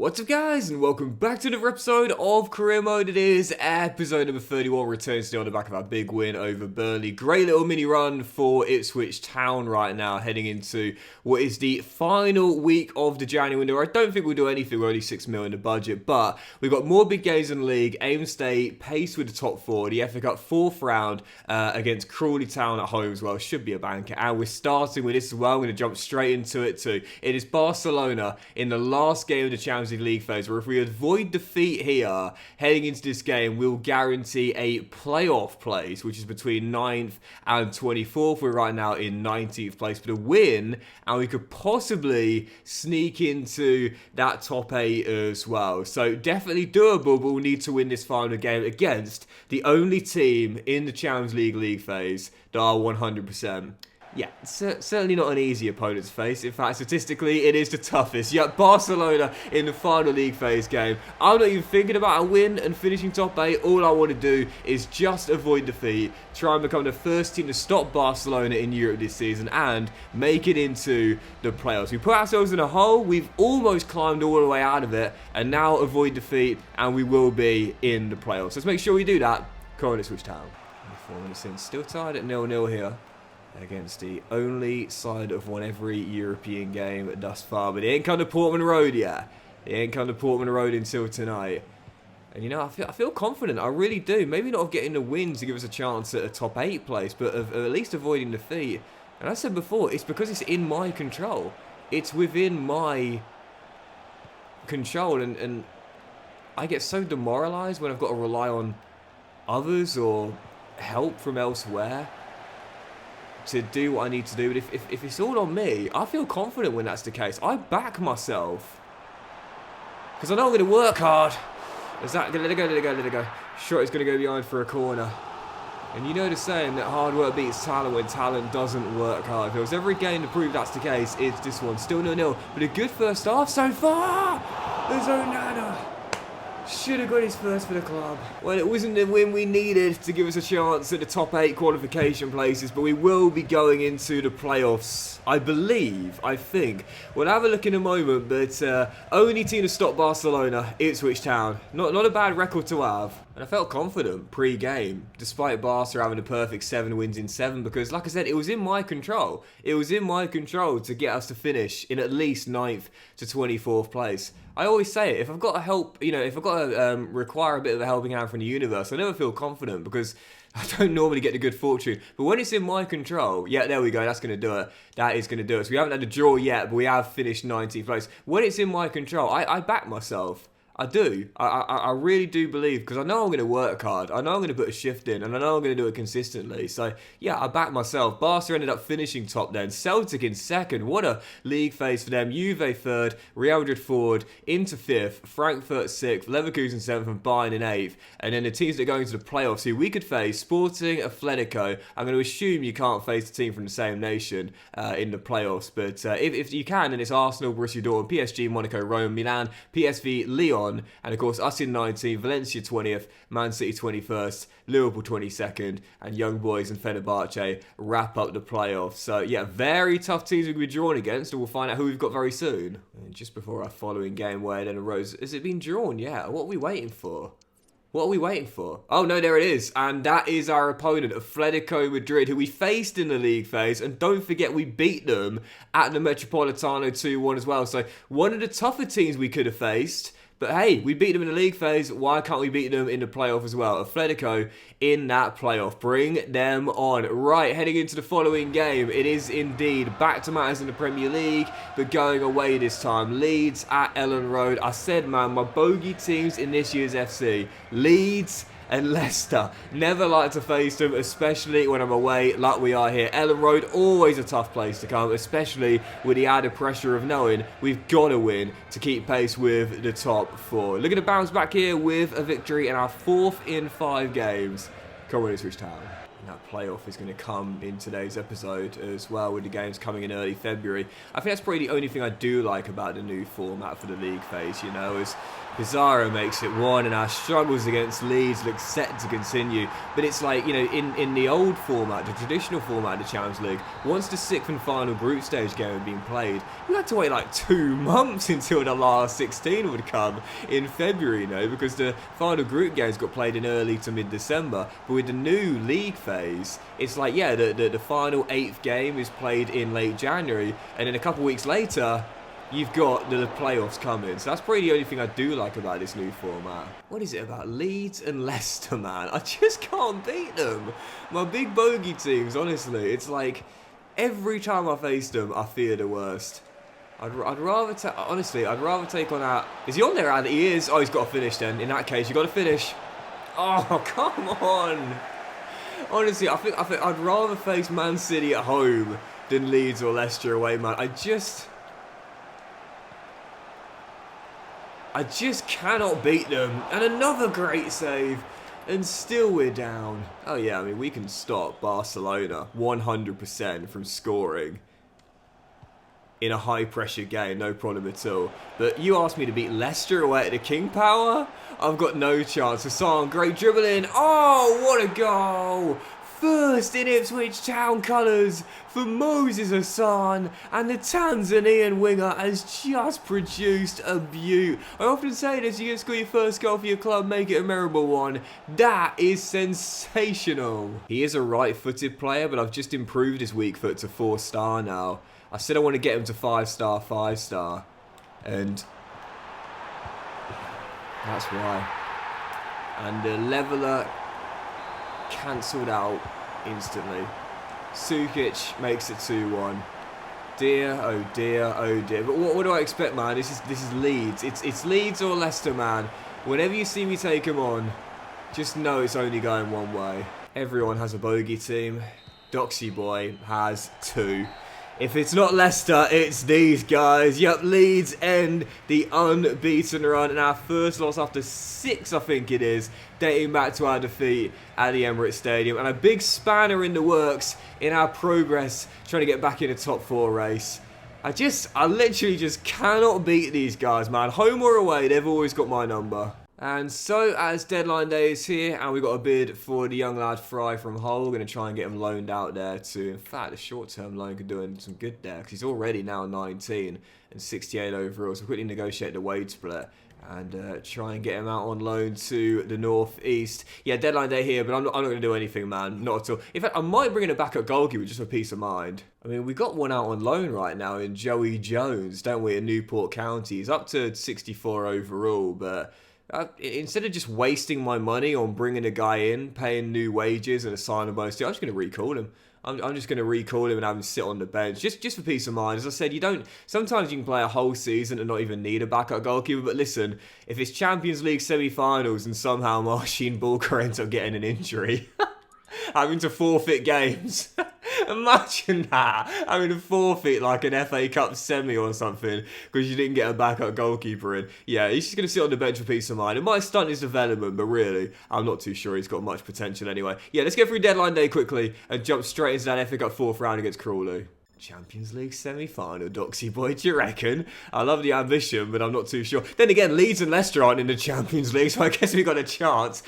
What's up guys, and welcome back to another episode of Career Mode. It is episode number 31, returns today on the back of our big win over Burnley. Great little mini run for Ipswich Town right now, heading into what is the final week of the January window. I don't think we'll do anything, we're only 6 mil in the budget, but we've got more big games in the league. Aim stay paced with the top four, the FA Cup 4th round against Crawley Town at home as well, should be a banker. And we're starting with this as well, I'm going to jump straight into it too. It is Barcelona in the last game of the Champions League phase, where if we avoid defeat here, heading into this game, we'll guarantee a playoff place, which is between 9th and 24th. We're right now in 19th place, but a win, and we could possibly sneak into that top 8 as well. So definitely doable, but we'll need to win this final game against the only team in the Champions League phase that are 100%. Yeah, certainly not an easy opponent to face. In fact, statistically, it is the toughest. Yeah, Barcelona in the final league phase game. I'm not even thinking about a win and finishing top 8. All I want to do is just avoid defeat, try and become the first team to stop Barcelona in Europe this season, and make it into the playoffs. We put ourselves in a hole. We've almost climbed all the way out of it, and now avoid defeat, and we will be in the playoffs. Let's make sure we do that. Come on, Ipswich Town. 4 minutes in, still tied at 0-0 here, against the only side of won every European game thus far. But it ain't come to Portman Road yet. It ain't come to Portman Road until tonight. And you know, I feel confident. I really do. Maybe not of getting the win to give us a chance at a top 8 place, but of at least avoiding defeat. And I said before, it's because it's in my control. It's within my control. And I get so demoralised when I've got to rely on others or help from elsewhere to do what I need to do. But if it's all on me, I feel confident when that's the case. I back myself because I know I'm going to work hard. Is that let it go? Shot is going to go behind for a corner. And you know the saying that hard work beats talent when talent doesn't work hard. If there was every game to prove that's the case, it's this one. Still 0-0, but a good first half so far. There's Onana. Should have got his first for the club. Well, it wasn't the win we needed to give us a chance at the top 8 qualification places, but we will be going into the playoffs, I think. We'll have a look in a moment, but only team to stop Barcelona, Ipswich Town. Not a bad record to have. And I felt confident pre-game, despite Barca having a perfect 7 wins in 7, because, like I said, it was in my control. It was in my control to get us to finish in at least 9th to 24th place. I always say it, if I've got to help, you know, if I've got to require a bit of a helping hand from the universe, I never feel confident because I don't normally get the good fortune. But when it's in my control, yeah, there we go, that's going to do it. That is going to do it. So we haven't had a draw yet, but we have finished 19th place. When it's in my control, I back myself. I do. I really do believe, because I know I'm going to work hard. I know I'm going to put a shift in, and I know I'm going to do it consistently. So, yeah, I back myself. Barca ended up finishing top then. Celtic in 2nd. What a league phase for them. Juve 3rd. Real Madrid 4th. Inter 5th. Frankfurt 6th. Leverkusen 7th. And Bayern in 8th. And then the teams that are going to the playoffs, who we could face, Sporting, Atletico. I'm going to assume you can't face a team from the same nation in the playoffs. But if you can, then it's Arsenal, Borussia Dortmund, PSG, Monaco, Rome, Milan, PSV, Lyon. And of course, us in 19th, Valencia 20th, Man City 21st, Liverpool 22nd, and Young Boys and Fenerbahce wrap up the playoffs. So yeah, very tough teams we'll be drawn against, and we'll find out who we've got very soon. And just before our following game, where then arose, has it been drawn? Yeah, what are we waiting for? What are we waiting for? Oh no, there it is. And that is our opponent, Atletico Madrid, who we faced in the league phase. And don't forget, we beat them at the Metropolitano 2-1 as well. So one of the tougher teams we could have faced. But hey, we beat them in the league phase. Why can't we beat them in the playoff as well? Atletico in that playoff. Bring them on. Right, heading into the following game. It is indeed back to matters in the Premier League, but going away this time. Leeds at Ellen Road. I said, man, my bogey teams in this year's FC. Leeds and Leicester. Never like to face them, especially when I'm away like we are here. Ellen Road, always a tough place to come, especially with the added pressure of knowing we've got to win to keep pace with the top 4. Looking to bounce back here with a victory in our 4th in 5 games. Come on, Ipswich Town. And that playoff is going to come in today's episode as well, with the games coming in early February. I think that's probably the only thing I do like about the new format for the league phase, you know, is Pizarro makes it one and our struggles against Leeds look set to continue. But it's like, you know, in the old format, the traditional format of the Champions League, once the 6th and final group stage game had been played, you had to wait like 2 months until the last 16 would come in February, you know, because the final group games got played in early to mid-December. But with the new league phase, it's like, yeah, the final 8th game is played in late January, and then a couple weeks later, you've got the playoffs coming. So that's probably the only thing I do like about this new format. What is it about Leeds and Leicester, man? I just can't beat them. My big bogey teams, honestly, it's like every time I face them, I fear the worst. I'd rather take on that. Is he on there, Andy? He is. Oh, he's got to finish then. In that case, you've got to finish. Oh, come on. Honestly, I think I'd rather face Man City at home than Leeds or Leicester away, man. I just cannot beat them. And another great save. And still we're down. Oh yeah, I mean, we can stop Barcelona 100% from scoring in a high-pressure game, no problem at all. But you asked me to beat Leicester away at the King Power? I've got no chance. Hassan, great dribbling. Oh, what a goal! First in Ipswich Town colours for Moses Hassan, and the Tanzanian winger has just produced a beaut. I often say this, you can score your first goal for your club, make it a memorable one. That is sensational. He is a right-footed player, but I've just improved his weak foot to 4-star now. I said I want to get him to 5-star, 5-star, and that's why. And the leveller cancelled out instantly. Sukic makes it 2-1. Dear, oh dear, oh dear. But what do I expect, man? This is Leeds. It's Leeds or Leicester, man. Whenever you see me take them on, just know it's only going one way. Everyone has a bogey team. Doxy boy has 2. If it's not Leicester, it's these guys. Yep, Leeds end the unbeaten run, and our first loss after 6, I think it is, dating back to our defeat at the Emirates Stadium. And a big spanner in the works in our progress trying to get back in the top 4 race. I literally just cannot beat these guys, man. Home or away, they've always got my number. And so, as deadline day is here, and we've got a bid for the young lad Fry from Hull. We're going to try and get him loaned out there too. In fact, a short-term loan could do him some good there, because he's already now 19 and 68 overall. So quickly negotiate the wage split and try and get him out on loan to the North East. Yeah, deadline day here, but I'm not going to do anything, man. Not at all. In fact, I might bring in a backup goalkeeper just for peace of mind. I mean, we got one out on loan right now in Joey Jones, don't we, in Newport County. He's up to 64 overall, but instead of just wasting my money on bringing a guy in, paying new wages and a sign-on bonus, I'm just going to recall him. I'm just going to recall him and have him sit on the bench, just for peace of mind. As I said, sometimes you can play a whole season and not even need a backup goalkeeper, but listen, if it's Champions League semi-finals and somehow Marcin Bulka ends up getting an injury, having to forfeit games. Imagine that, having to forfeit like an FA Cup semi or something because you didn't get a backup goalkeeper in. Yeah, he's just going to sit on the bench for peace of mind. It might stunt his development, but really, I'm not too sure he's got much potential anyway. Yeah, let's get through deadline day quickly and jump straight into that FA Cup 4th round against Crawley. Champions League semi-final, Doxy boy, do you reckon? I love the ambition, but I'm not too sure. Then again, Leeds and Leicester aren't in the Champions League, so I guess we got a chance.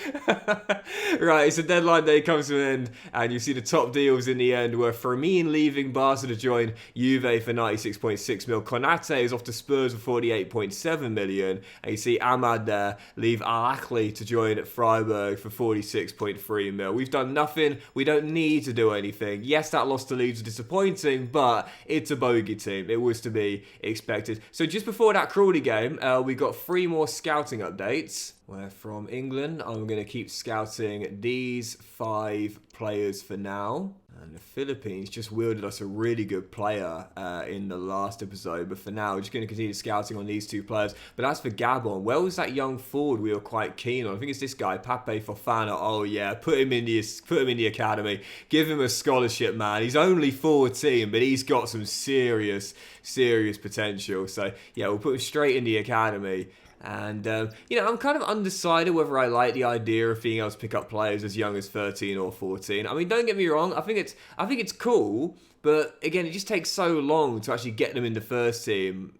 Right, so deadline day comes to an end, and you see the top deals in the end were Firmino leaving Barca to join Juve for 96.6 mil. Konate is off to Spurs for 48.7 million, and you see Ahmad there leave Al Ahly to join Freiburg for 46.3 mil. We've done nothing. We don't need to do anything. Yes, that loss to Leeds was disappointing, but it's a bogey team. It was to be expected. So just before that Crawley game, we got 3 more scouting updates. Where from England, I'm going to keep scouting these 5 players for now. And the Philippines just wielded us a really good player in the last episode. But for now, we're just going to continue scouting on these 2 players. But as for Gabon, where was that young forward we were quite keen on? I think it's this guy, Pape Fofana. Oh yeah, put him in the academy. Give him a scholarship, man. He's only 14, but he's got some serious potential. So yeah, we'll put him straight in the academy. And, you know, I'm kind of undecided whether I like the idea of being able to pick up players as young as 13 or 14. I mean, don't get me wrong, I think it's cool, but again, it just takes so long to actually get them in the first team.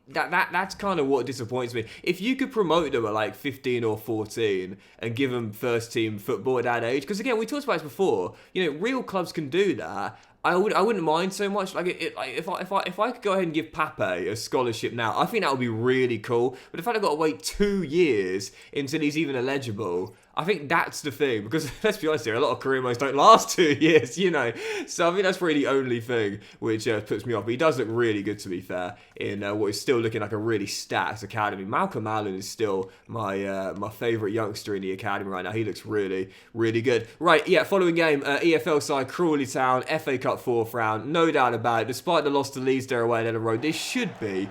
That's kind of what disappoints me. If you could promote them at like 15 or 14 and give them first team football at that age, because again, we talked about this before, you know, real clubs can do that. I wouldn't mind so much. Like if I could go ahead and give Pape a scholarship now, I think that would be really cool. But the fact I've got to wait 2 years until he's even eligible, I think that's the thing. Because let's be honest here, a lot of career modes don't last 2 years, you know. So I think that's really the only thing which puts me off. But he does look really good, to be fair, in what is still looking like a really stacked academy. Malcolm Allen is still my favourite youngster in the academy right now. He looks really, really good. Right, yeah, following game, EFL side Crawley Town, FA Cup 4th round, no doubt about it. Despite the loss to Leeds there away at Ellen Road, this should be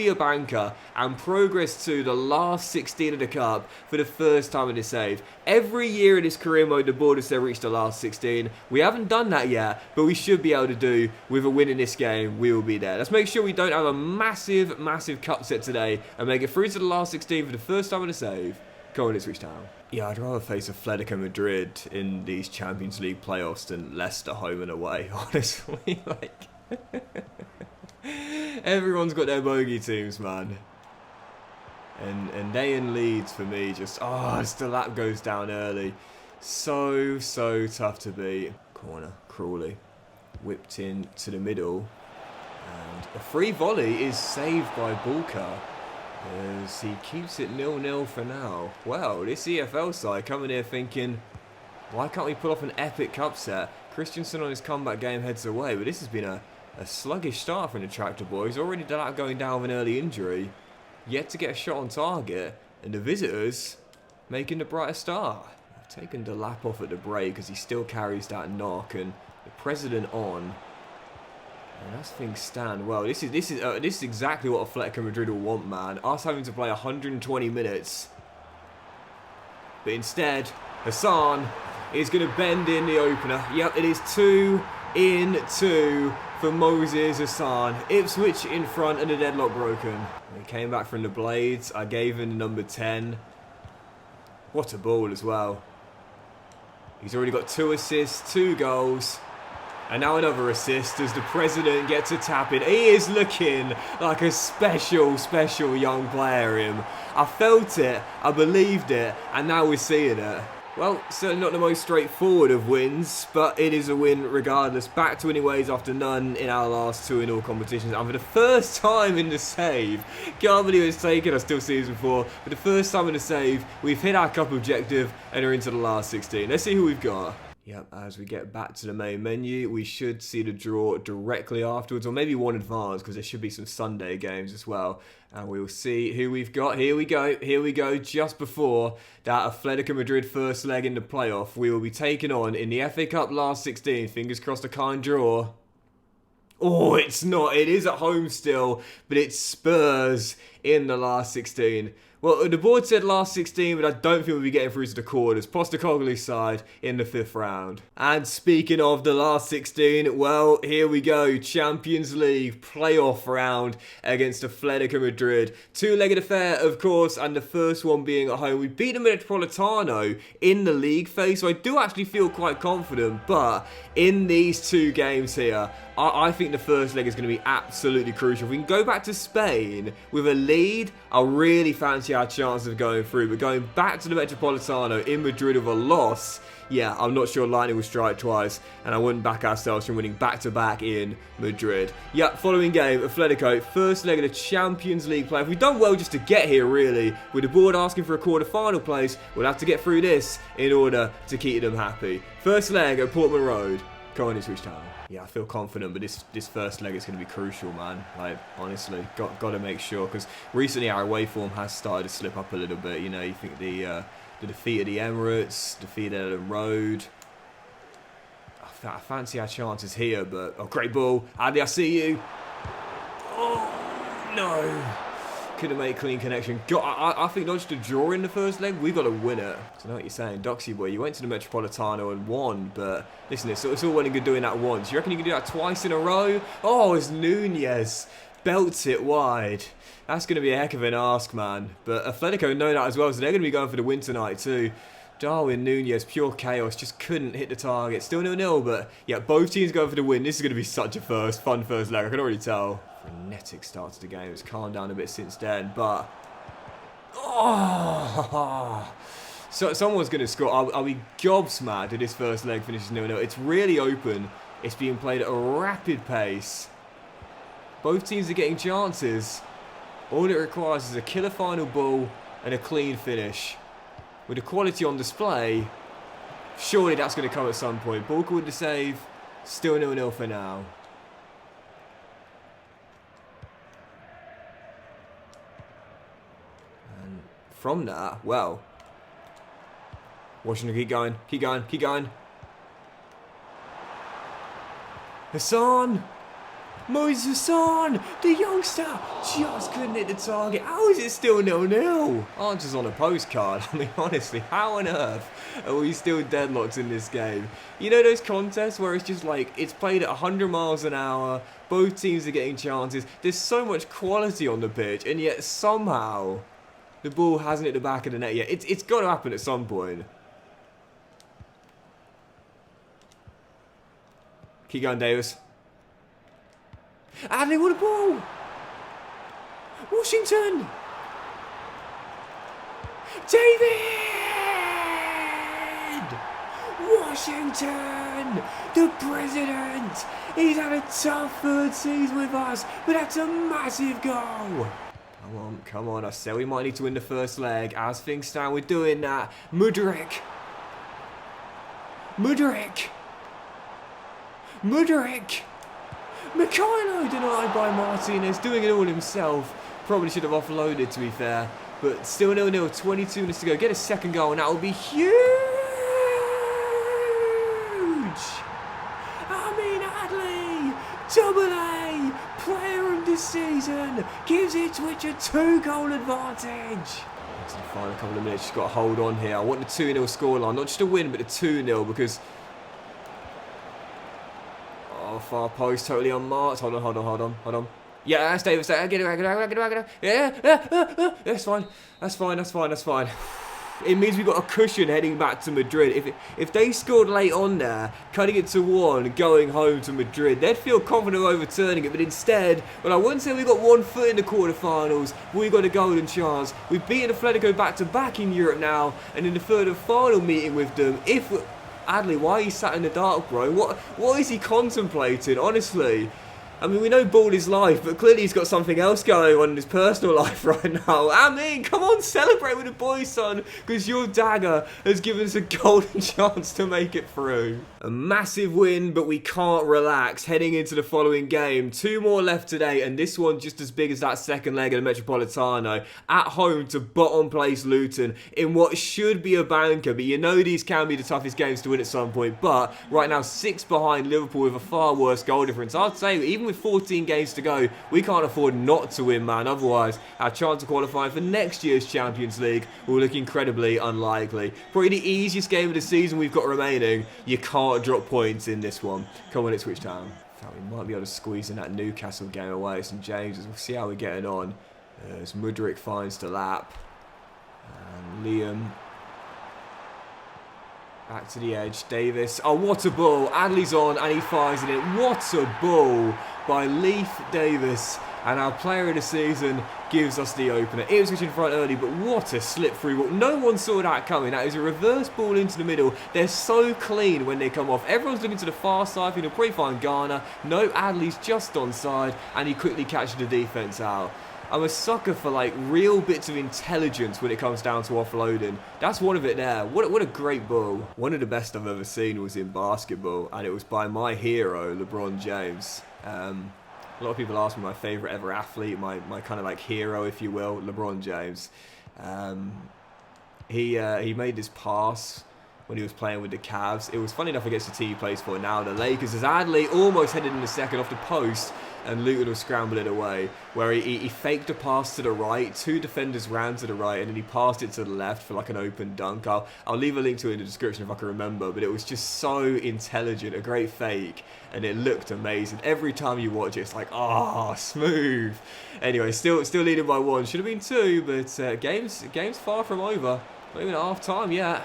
a banker and progress to the last 16 of the cup for the first time in this save. Every year in this career mode, the Borders have reached the last 16. We haven't done that yet, but we should be able to do with a win in this game. We will be there. Let's make sure we don't have a massive, massive cup set today and make it through to the last 16 for the first time in a save. Come on, Ipswich Town. Yeah, I'd rather face Atletico Madrid in these Champions League playoffs than Leicester home and away, honestly. Like, everyone's got their bogey teams, man. And they and Leeds for me just, the lap goes down early. So tough to beat. Corner, Crawley. Whipped in to the middle. And a free volley is saved by Bulka as he keeps it 0-0 for now. Well, this EFL side coming here thinking, why can't we pull off an epic cup set? Christensen on his comeback game heads away, but this has been a sluggish start from the Tractor Boys. Already going down with an early injury. Yet to get a shot on target, and the visitors making the brighter start. I've taken the lap off at the break because he still carries that knock, and the President on. And as things stand, well, this is exactly what Atletico Madrid will want, man. Us having to play 120 minutes, but instead, Hassan is going to bend in the opener. Yep, it is 2-2 for Moses Hassan. Ipswich in front and the deadlock broken. He came back from the Blades. I gave him the number 10. What a ball as well. He's already got 2 assists, 2 goals. And now another assist as the President gets a tap in. He is looking like a special young player, him. I felt it, I believed it, and now we're seeing it. Well, certainly not the most straightforward of wins, but it is a win regardless. Back to winning ways after none in our last 2 in all competitions. And for the first time in the save, can't believe it's taken us 2 seasons before, for the first time in the save, we've hit our cup objective and are into the last 16. Let's see who we've got. Yep, as we get back to the main menu, we should see the draw directly afterwards, or maybe one advance, because there should be some Sunday games as well. And we will see who we've got. Here we go, just before that Atletico Madrid first leg in the playoff. We will be taking on, in the FA Cup last 16, fingers crossed a kind draw. Oh, it's not. It is at home still, but it's Spurs in the last 16. Well, the board said last 16, but I don't think we'll be getting through to the quarters. Postecoglou's side in the 5th round. And speaking of the last 16, well, here we go. Champions League playoff round against Atletico Madrid. 2-legged affair, of course, and the first one being at home. We beat the Metropolitano in the league phase, so I do actually feel quite confident. But in these 2 games here, I think the first leg is going to be absolutely crucial. If we can go back to Spain with a lead, I really fancy our chance of going through. But going back to the Metropolitano in Madrid with a loss, yeah, I'm not sure lightning will strike twice, and I wouldn't back ourselves from winning back-to-back in Madrid. Yeah, following game, Atletico, first leg of the Champions League play. If we've done well just to get here, really, with the board asking for a quarter-final place, we'll have to get through this in order to keep them happy. First leg at Portman Road. Come on, Ipswich Town. Yeah, I feel confident, but this first leg is going to be crucial, man. Like, honestly, got to make sure, because recently our away form has started to slip up a little bit. You know, you think the defeat of the Emirates, defeat at Ellen Road. I fancy our chances here, but great ball. Adley, I see you. Oh no! Couldn't make a clean connection. I think not just a draw in the first leg, we've got to win it. So I know what you're saying, Doxy boy. You went to the Metropolitano and won, but listen, it's all well and good doing that once. You reckon you can do that twice in a row? Oh, it's Nunez. belts it wide. That's going to be a heck of an ask, man. But Atletico know that as well, so they're going to be going for the win tonight too. Darwin Nunez, pure chaos, just couldn't hit the target. Still 0-0, but yeah, both teams going for the win. This is going to be such a fun first leg, I can already tell. Frenetic start to the game. It's calmed down a bit since then, but... Oh! So someone's going to score. Are we gobsmacked if this first leg finishes 0-0? It's really open. It's being played at a rapid pace. Both teams are getting chances. All it requires is a killer final ball and a clean finish. With the quality on display, surely that's going to come at some point. Balker with the save. Still 0-0 for now. And from that, well... Washington, keep going, keep going, keep going. Hassan! Moises Hassan! The youngster! Just couldn't hit the target. How is it still 0-0? Answers on a postcard. I mean, honestly, how on earth are we still deadlocked in this game? You know those contests where it's just like, it's played at 100 miles an hour, both teams are getting chances, there's so much quality on the pitch, and yet somehow the ball hasn't hit the back of the net yet. It's got to happen at some point. Keep going, Davis. Adley, what a ball! Washington! David! Washington! The president! He's had a tough third season with us, but that's a massive goal! Come on, I said we might need to win the first leg. As things stand, we're doing that. Mudryk! Mikhailo denied by Martinez, doing it all himself. Probably should have offloaded, to be fair. But still 0-0, 22 minutes to go. Get a second goal, and that would be huge! Amin Adley, double A, player of the season, gives Ipswich a 2-goal advantage. It's the final couple of minutes, just got to hold on here. I want the 2-0 scoreline, not just a win, but a 2-0, because... Oh, far post, totally unmarked. Hold on. Yeah, that's Davis. Get it. Yeah. That's fine. It means we've got a cushion heading back to Madrid. If they scored late on there, cutting it to 1, going home to Madrid, they'd feel confident of overturning it. But instead, well, I wouldn't say we got 1 foot in the quarterfinals. We got a golden chance. We've beaten Atletico back-to-back in Europe now, and in the third and final meeting with them, Adley, why are you sat in the dark, bro? What is he contemplating, honestly? I mean, we know ball is life, but clearly he's got something else going on in his personal life right now. I mean, come on, celebrate with the boys, son, because your dagger has given us a golden chance to make it through. A massive win, but we can't relax heading into the following game. 2 more left today, and this one just as big as that second leg of the Metropolitano. At home to bottom place Luton in what should be a banker, but you know these can be the toughest games to win at some point. But right now, 6 behind Liverpool with a far worse goal difference. I'd say even with 14 games to go, we can't afford not to win, man. Otherwise, our chance of qualifying for next year's Champions League will look incredibly unlikely. Probably the easiest game of the season we've got remaining. You can't drop points in this one. Come on, Ipswich Town. We might be able to squeeze in that Newcastle game away at St James's. We'll see how we're getting on. As Mudryk finds the lap. And Liam. Back to the edge. Davis. Oh, what a ball. Adley's on and he fires it in. What a ball by Leif Davis. And our player of the season gives us the opener. It was in front early, but what a slip through ball. No one saw that coming. That is a reverse ball into the middle. They're so clean when they come off. Everyone's looking to the far side. He'll probably find Garner. No, Adley's just onside, and he quickly catches the defence out. I'm a sucker for like real bits of intelligence when it comes down to offloading. That's one of it there. What a great ball. One of the best I've ever seen was in basketball, and it was by my hero, LeBron James. A lot of people ask me my favourite ever athlete, my kind of like hero, if you will, LeBron James. He made this pass when he was playing with the Cavs. It was funny enough against the team he plays for now, the Lakers, as Adley almost headed in the second off the post, and Luton will scramble it away, where he faked a pass to the right, 2 defenders ran to the right, and then he passed it to the left for like an open dunk. I'll leave a link to it in the description if I can remember, but it was just so intelligent, a great fake, and it looked amazing. Every time you watch it, it's like, oh, smooth. Anyway, still leading by 1. Should have been 2, but game's far from over. Not even at half time yet.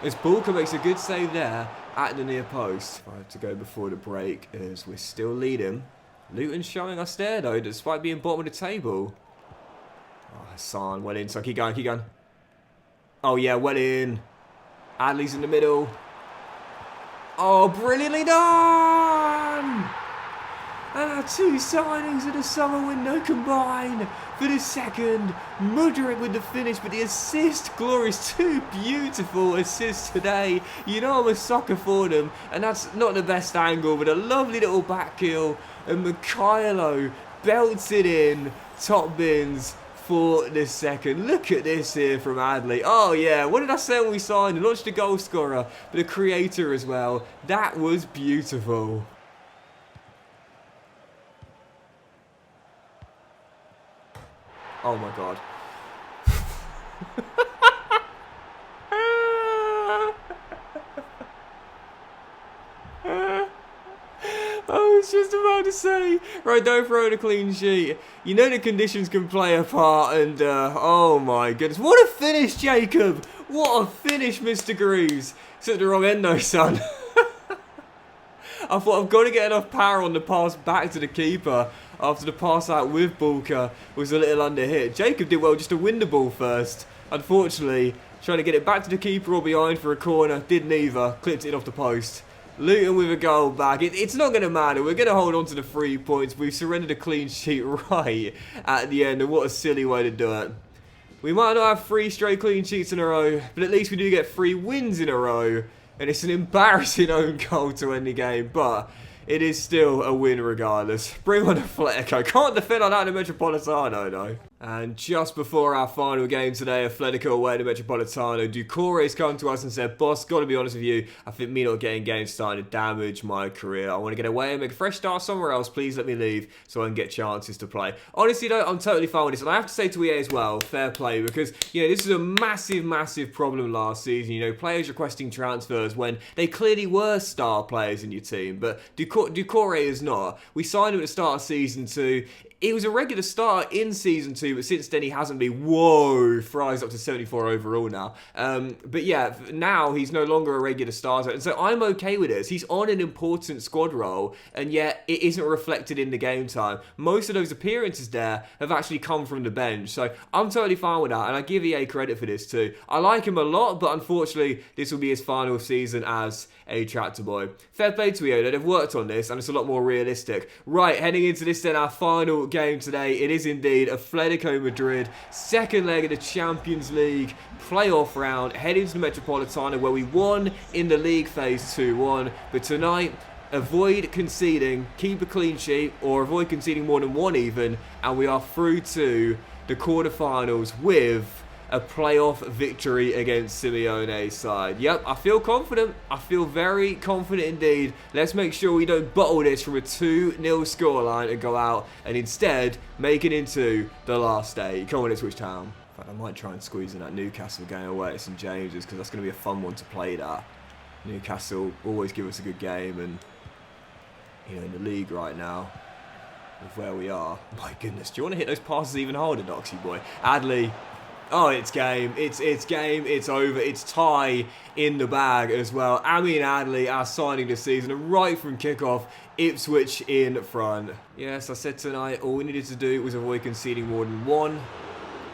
As Bulka makes a good save there at the near post. 5 to go before the break, as we're still leading. Luton showing us there though, despite being bottom of the table. Oh, Hassan, well in, so keep going, keep going. Oh yeah, well in. Adley's in the middle. Oh, brilliantly done! And our 2 signings of the summer window combine for the second. Mudryk with the finish, but the assist, glorious. 2 beautiful assists today. You know I'm a sucker for them, and that's not the best angle, but a lovely little back heel. And Mikhailo belts it in, top bins for the second. Look at this here from Adley. Oh yeah, what did I say when we signed? Not just a goal scorer, but a creator as well. That was beautiful. Oh my god. I was just about to say, right, don't throw in a clean sheet. You know the conditions can play a part, and oh my goodness. What a finish, Jacob! What a finish, Mr. Greaves. It's at the wrong end though, son. I thought I've got to get enough power on the pass back to the keeper after the pass out with Bulka was a little under hit. Jacob did well just to win the ball first. Unfortunately, trying to get it back to the keeper or behind for a corner, did neither. Clipped it off the post. Luton with a goal back. It's not going to matter. We're going to hold on to the 3 points. We've surrendered a clean sheet right at the end, and what a silly way to do it. We might not have 3 straight clean sheets in a row, but at least we do get 3 wins in a row. And it's an embarrassing own goal to end the game, but it is still a win regardless. Bring on Atletico. Can't defend on that in Metropolitano, though. And just before our final game today, Atletico away to Metropolitano, Ducore's come to us and said, boss, got to be honest with you, I think me not getting games starting to damage my career. I want to get away and make a fresh start somewhere else. Please let me leave so I can get chances to play. Honestly, though, I'm totally fine with this. And I have to say to EA as well, fair play, because, you know, this is a massive, massive problem last season. You know, players requesting transfers when they clearly were star players in your team, but Ducore is not. We signed him at the start of Season 2. He was a regular starter in Season 2, but since then he hasn't been. Whoa, Fry's up to 74 overall now. But yeah, now he's no longer a regular starter, and so I'm okay with this. He's on an important squad role, and yet it isn't reflected in the game time. Most of those appearances there have actually come from the bench, so I'm totally fine with that, and I give EA credit for this too. I like him a lot, but unfortunately, this will be his final season as a tractor boy. Fair play to EA, they've worked on this, and it's a lot more realistic. Right, heading into this then, our final game today, it is indeed Atletico Madrid, second leg of the Champions League playoff round, heading to the Metropolitano, where we won in the league phase 2-1, but tonight, avoid conceding, keep a clean sheet, or avoid conceding more than 1 even, and we are through to the quarterfinals with a playoff victory against Simeone's side. Yep, I feel confident. I feel very confident indeed. Let's make sure we don't bottle this from a 2-0 scoreline and go out and instead make it into the last day. Come on, Ipswich Town. In fact, I might try and squeeze in that Newcastle game away at St James's, because that's going to be a fun one to play that. Newcastle always give us a good game, and you know, in the league right now, with where we are, my goodness, do you want to hit those passes even harder, Doxy boy? Adley. Oh, it's game. It's game. It's over. It's tie in the bag as well. Amin Adley, our signing this season, and right from kickoff, Ipswich in front. Yes, I said tonight all we needed to do was avoid conceding more than 1,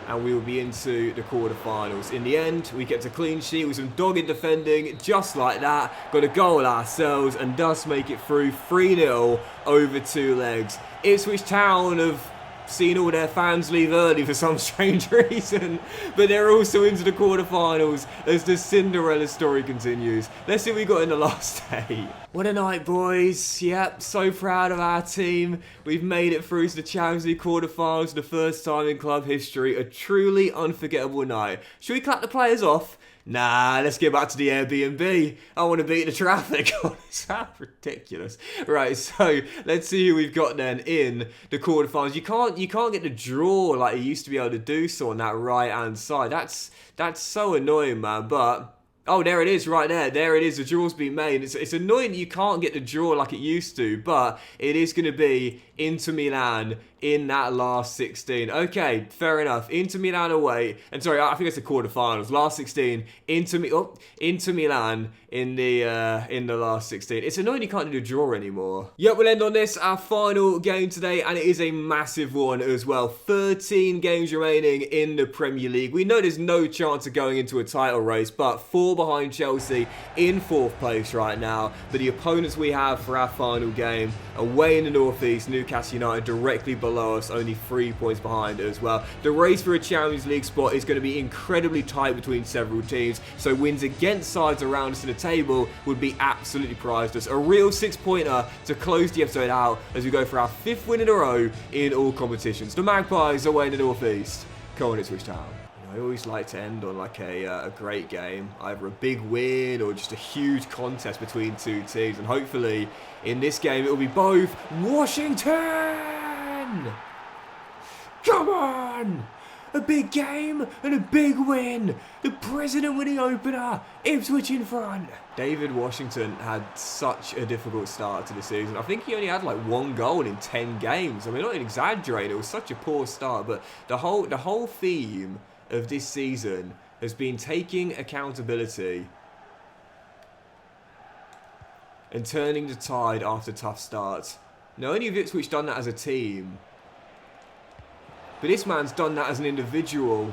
and we will be into the quarterfinals. In the end, we kept a clean sheet with some dogged defending, just like that. Got a goal ourselves, and thus make it through 3-0 over 2 legs. Ipswich Town have seen all their fans leave early for some strange reason, but they're also into the quarterfinals as the Cinderella story continues. Let's see what we got in the last day. What a night, boys. Yep, so proud of our team. We've made it through to the Champions League quarterfinals for the first time in club history. A truly unforgettable night. Should we clap the players off? Nah, let's get back to the Airbnb. I want to beat the traffic. It's ridiculous. Right, so let's see who we've got then in the quarterfinals. You can't get the draw like you used to be able to do so on that right-hand side. That's so annoying, man. But oh, there it is right there. There it is. The draw's been made. It's annoying that you can't get the draw like it used to, but it is going to be Inter Milan in that last 16. Okay, fair enough. Inter Milan away. And sorry, I think it's the quarterfinals. Last 16. Inter Milan in the last 16. It's annoying you can't do the draw anymore. Yep, we'll end on this, our final game today, and it is a massive one as well. 13 games remaining in the Premier League. We know there's no chance of going into a title race, but 4 behind Chelsea in 4th place right now. But the opponents we have for our final game, away in the northeast, Newcastle United directly below us, only 3 points behind as well. The race for a Champions League spot is going to be incredibly tight between several teams, so wins against sides around us in the table would be absolutely priceless. A real 6-pointer to close the episode out as we go for our 5th win in a row in all competitions. The Magpies away in the northeast. Come on, Ipswich Town. I always like to end on like a great game, either a big win or just a huge contest between two teams, and hopefully in this game it will be both. Washington! Come on! A big game and a big win. The President winning opener. Ipswich in front. David Washington had such a difficult start to the season. I think he only had like 1 goal in 10 games. I mean, not exaggerating. It was such a poor start, but the whole theme of this season has been taking accountability and turning the tide after tough starts. Now, only have Ipswich done that as a team, but this man's done that as an individual.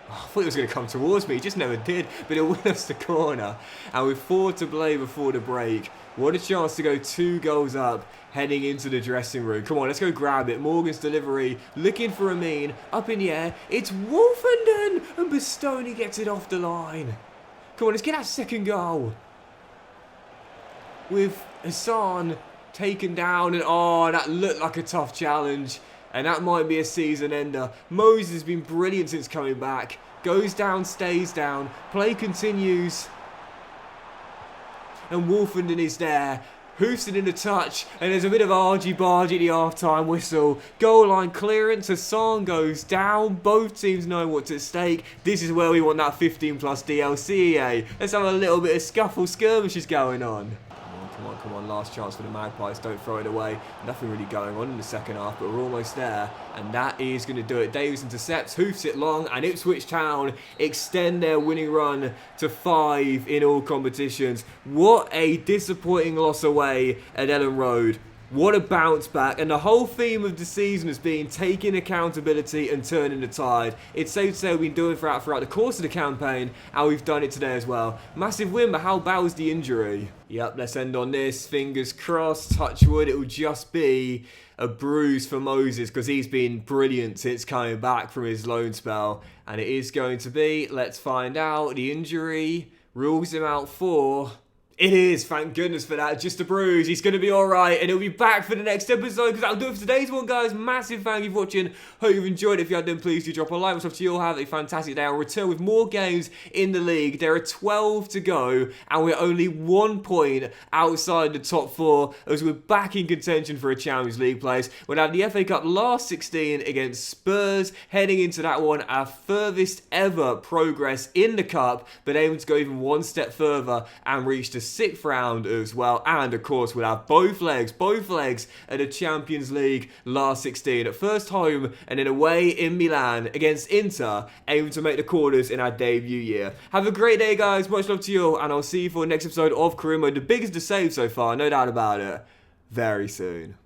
Oh, I thought he was going to come towards me, he just never did, but he'll win us the corner. And with 4 to play before the break, what a chance to go 2 goals up heading into the dressing room. Come on, let's go grab it. Morgan's delivery, looking for Amin, up in the air. It's Wolfenden, and Bastoni gets it off the line. Come on, let's get that 2nd goal. With Hassan taken down, and oh, that looked like a tough challenge. And that might be a season ender. Moses has been brilliant since coming back. Goes down, stays down. Play continues. And Wolfenden is there. Hoofs it in the touch. And there's a bit of argy-bargy at the half-time whistle. Goal line clearance. Hassan goes down. Both teams know what's at stake. This is where we want that 15 plus DLC, eh? Let's have a little bit of scuffle skirmishes going on. Come on, last chance for the Magpies, don't throw it away. Nothing really going on in the second half, but we're almost there, and that is going to do it. Davies intercepts, hoofs it long, and Ipswich Town extend their winning run to 5 in all competitions. What a disappointing loss away at Ellen Road. What a bounce back, and the whole theme of the season has been taking accountability and turning the tide. It's safe to say we've been doing it throughout the course of the campaign, and we've done it today as well. Massive win, but how bad was the injury? Yep, let's end on this. Fingers crossed, touch wood, it will just be a bruise for Moses, because he's been brilliant since coming back from his loan spell. And it is going to be, let's find out, the injury rules him out for... It is, thank goodness for that, just a bruise. He's going to be alright, and he'll be back for the next episode, because that'll do it for today's one, guys. Massive thank you for watching. Hope you've enjoyed it. If you have, then please do drop a like. What's up to you all? Have a fantastic day. I'll return with more games in the league. There are 12 to go, and we're only 1 point outside the top 4, as we're back in contention for a Champions League place. We'll have the FA Cup last 16 against Spurs, heading into that one, our furthest ever progress in the Cup, but aiming to go even 1 step further and reach the 6th round as well. And of course we'll have both legs at the Champions League last 16, at first home and then away in Milan against Inter, aiming to make the quarters in our debut year. Have a great day, guys. Much love to you all, and I'll see you for the next episode of Career Mode, the biggest to save so far, no doubt about it, very soon.